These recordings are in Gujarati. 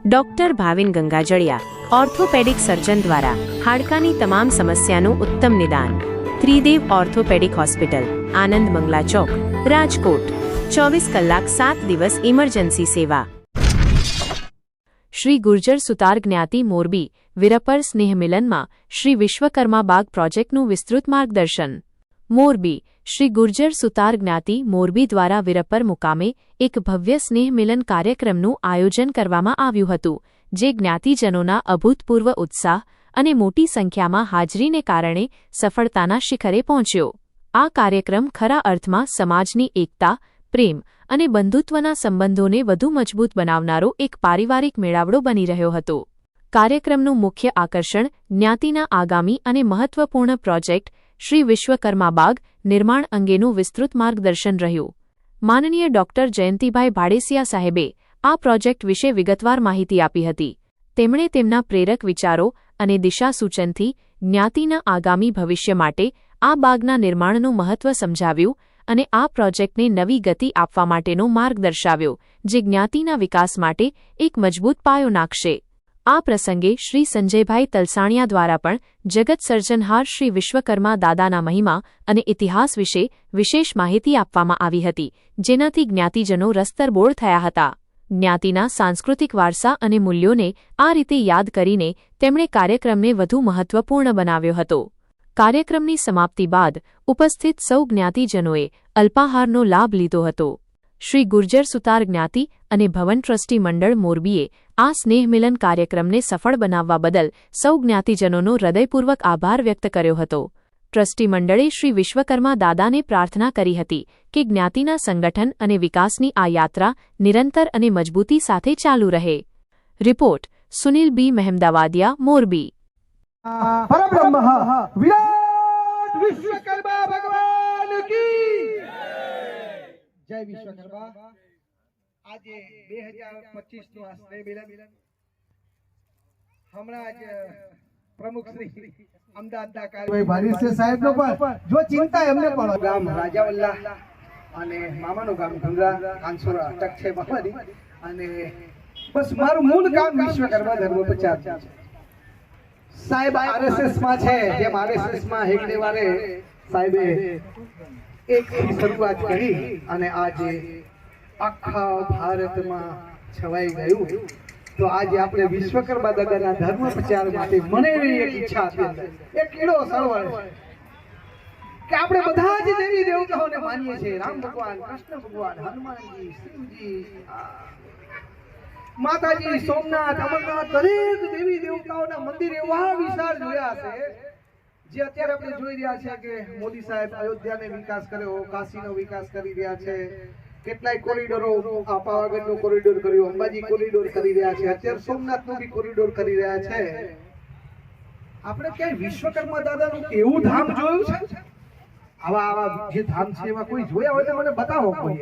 ડોક્ટર ભાવિન ગંગાજળિયા ઓર્થોપેડિક સર્જન દ્વારા હાડકાની તમામ સમસ્યાનું ઉત્તમ નિદાન। ત્રિદેવ ઓર્થોપેડિક હોસ્પિટલ, આનંદ મંગલા ચોક, રાજકોટ। 24 કલાક 7 દિવસ ઇમરજન્સી સેવા। શ્રી ગુર્જર સુતાર જ્ઞાતિ મોરબી વિરપર સ્નેહ મિલનમાં શ્રી વિશ્વકર્મા બાગ પ્રોજેક્ટનું વિસ્તૃત માર્ગદર્શન। મોરબી શ્રી ગુર્જર સુતાર જ્ઞાતિ મોરબી દ્વારા વિરપર મુકામે એક ભવ્ય સ્નેહ મિલન કાર્યક્રમનું આયોજન કરવામાં આવ્યું હતું, જે જ્ઞાતિજનોના અભૂતપૂર્વ ઉત્સાહ અને મોટી સંખ્યામાં હાજરીને કારણે સફળતાના શિખરે પહોંચ્યો। આ કાર્યક્રમ ખરા અર્થમાં સમાજની એકતા, પ્રેમ અને બંધુત્વના સંબંધોને વધુ મજબૂત બનાવનારો એક પારિવારિક મેળાવડો બની રહ્યો હતો। કાર્યક્રમનું મુખ્ય આકર્ષણ જ્ઞાતિના આગામી અને મહત્વપૂર્ણ પ્રોજેક્ટ શ્રી વિશ્વકર્મા બાગ નિર્માણ અંગેનું વિસ્તૃત માર્ગદર્શન રહ્યું। માનનીય ડોક્ટર જયંતિભાઈ ભાડેસિયા સાહેબે આ પ્રોજેક્ટ વિશે વિગતવાર માહિતી આપી હતી। તેમણે તેમના પ્રેરક વિચારો અને દિશા સૂચનથી જ્ઞાતિના આગામી ભવિષ્ય માટે આ બાગના નિર્માણનું મહત્વ સમજાવ્યું અને આ પ્રોજેક્ટને નવી ગતિ આપવા માટેનો માર્ગ દર્શાવ્યો, જે જ્ઞાતિના વિકાસ માટે એક મજબૂત પાયો નાખશે। આ પ્રસંગે શ્રી સંજયભાઈ તલસાણિયા દ્વારા પણ જગત સર્જનહાર શ્રી વિશ્વકર્મા દાદાના મહિમા અને ઇતિહાસ વિશે વિશેષ માહિતી આપવામાં આવી હતી, જેનાથી જ્ઞાતિજનો રસ્તરબોળ થયા હતા। જ્ઞાતિના સાંસ્કૃતિક વારસા અને મૂલ્યોને આ રીતે યાદ કરીને તેમણે કાર્યક્રમને વધુ મહત્વપૂર્ણ બનાવ્યો હતો। કાર્યક્રમની સમાપ્તિ બાદ ઉપસ્થિત સૌ જ્ઞાતિજનોએ અલ્પાહારનો લાભ લીધો હતો। શ્રી ગુર્જર સુતાર જ્ઞાતિ અને ભવન ટ્રસ્ટી મંડળ મોરબીએ આ સ્નેહ મિલન કાર્યક્રમને સફળ બનાવવા બદલ સૌ જ્ઞાતિજનોનો હૃદયપૂર્વક આભાર વ્યક્ત કર્યો હતો। ટ્રસ્ટી મંડળે શ્રી વિશ્વકર્મા દાદાને પ્રાર્થના કરી હતી કે જ્ઞાતિના સંગઠન અને વિકાસની આ યાત્રા નિરંતર અને મજબૂતી સાથે ચાલુ રહે। રિપોર્ટ સુનિલ બી મહેમદાવાદિયા, મોરબી। પરબ્રહ્મ વિરાટ વિશ્વકર્મા ભગવાન કી જય વિશ્વકર્મા। આજે 2025 નું આ સ્નેહ મિલન હમણાં જ પ્રમુખ શ્રી અમદાવાદના કાર્યવાહી ભારીસે સાહેબનો પણ જો ચિંતા એમને પણ ગામ રાજાવલ્લા અને મામાનું ગામ ગંગા કાંસોરા અટક છે મામાની, અને બસ મારું મૂળ કામ વિશ્વકર્મા ધર્મ પ્રચાર છે। સાહેબ આરએસએસ માં છે, જેમ આરએસએસ માં હેગડેવારે સાહેબે એક શરૂઆત કરી અને આજે આખા ભારતમાં છવાઈ ગયું, તો આજે આપણે વિશ્વકર્મા દાદાના ધર્મ પ્રચાર માટે મને એવી એક ઈચ્છા હતી, એક કીડો સળવળે કે આપણે બધા જ દેવી દેવતાઓને માનીએ છીએ, રામ ભગવાન, કૃષ્ણ ભગવાન, હનુમાનજી, શિવજી, માતાજી, સોમનાથ, અમરનાથ, દરેક દેવી દેવતાઓના મંદિર એવા વિશાળ જોયા છે, જે અત્યારે આપણે જોઈ રહ્યા છે કે મોદી સાહેબ અયોધ્યાનો વિકાસ કર્યો, કાશીનો વિકાસ કરી રહ્યા છે, કેટલાય કોરિડોરો, આ પાવાગઢનો કોરિડોર કર્યો, અંબાજી કોરિડોર કરી રહ્યા છે, અત્યારે સોમનાથનો બી કોરિડોર કરી રહ્યા છે। આપણે ક્યાંય વિશ્વકર્મા દાદાનું એવું ધામ જોયું છે? આવા જે ધામ છે એવા કોઈ જોયા હોય તો મને બતાવો કોઈ।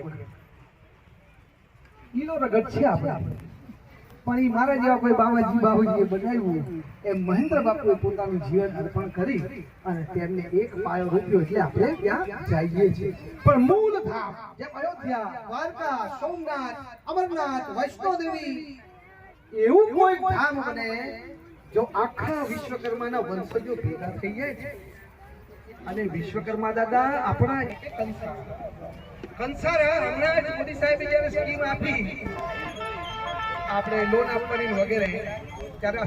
ઈલો રગડ છે આપણે, પણ એ મારા જેવા કોઈ બાબાજીએ બનાવ્યું એ મહેન્દ્ર બાપુએ પોતાનું જીવન અર્પણ કરી અને તેમને એક પાયો રૂપ્યો, એટલે આપણે ત્યાં જઈએ છીએ। પણ મૂળ ધામ જેમ અયોધ્યા, દ્વારકા, સોમનાથ, અમરનાથ, વૈષ્ણોદેવી, એવું કોઈ ધામ બને જો આખા વિશ્વકર્માના વંશજો ભેગા થઈ જાય અને વિશ્વકર્મા દાદા આપણા કંસાર હમણાં જ મોદી સાહેબે જ્યારે સ્કીમ આપી આપણે લોન આપવાની વગેરે, ત્યારે